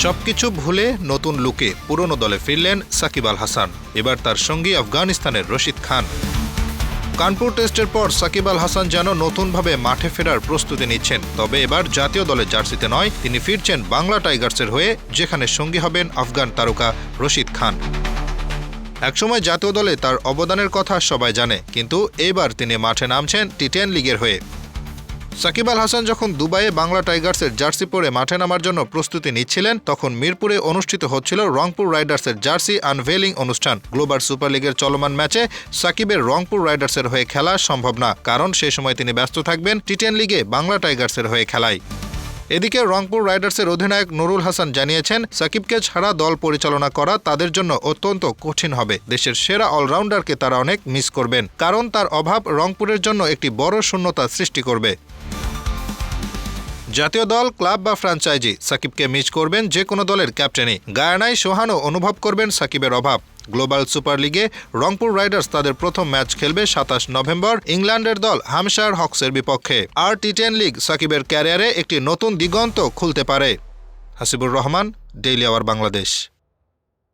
সবকিছু ভুলে নতুন লুকে পুরনো দলে ফিরলেন সাকিব আল হাসান। এবার তার সঙ্গী আফগানিস্তানের রশিদ খান। কানপুর টেস্টের পর সাকিব আল হাসান যেন নতুনভাবে মাঠে ফেরার প্রস্তুতি নিচ্ছেন। তবে এবার জাতীয় দলের জার্সিতে নয়, তিনি ফিরছেন বাংলা টাইগার্সের হয়ে, যেখানে সঙ্গী হবেন আফগান তারকা রশিদ খান। একসময় জাতীয় দলে তার অবদানের কথা সবাই জানে, কিন্তু এবার তিনি মাঠে নামছেন টি10 লিগের হয়ে। সাকিব আল হাসান যখন দুবাইয়ে বাংলা টাইগার্সের জার্সি পরে মাঠে নামার জন্য প্রস্তুতি নিচ্ছিলেন, তখন মিরপুরে অনুষ্ঠিত হচ্ছিল রংপুর রাইডার্সের জার্সি আনভেইলিং অনুষ্ঠান। গ্লোবাল সুপার লিগের চলমান ম্যাচে সাকিবের রংপুর রাইডার্সের হয়ে খেলা সম্ভব না, কারণ সে সময় তিনি ব্যস্ত থাকবেন টি10 লিগে বাংলা টাইগার্সের হয়ে খেলায়। এদিকে রংপুর রাইডার্সের অধিনায়ক নুরুল হাসান জানিয়েছেন, সাকিবকে ছাড়া দল পরিচালনা করা তাদের জন্য অত্যন্ত কঠিন হবে। দেশের সেরা অলরাউন্ডারকে তারা অনেক মিস করবেন, কারণ তার অভাব রংপুরের জন্য একটি বড় শূন্যতা সৃষ্টি করবে। জাতীয় দল, ক্লাব বা ফ্র্যাঞ্চাইজি, সাকিবকে মিস করবেন যে কোনো দলের ক্যাপ্টেনই। গায়ানায় সোহানও অনুভব করবেন সাকিবের অভাব। গ্লোবাল সুপার লিগে রংপুর রাইডার্স তাদের প্রথম ম্যাচ খেলবে ২৭ নভেম্বর ইংল্যান্ডের দল হ্যাম্পশায়ার হকসের বিপক্ষে। আর টি10 লিগ সাকিবের ক্যারিয়ারে একটি নতুন দিগন্ত খুলতে পারে। Hasibur Rahman, daily our Bangladesh.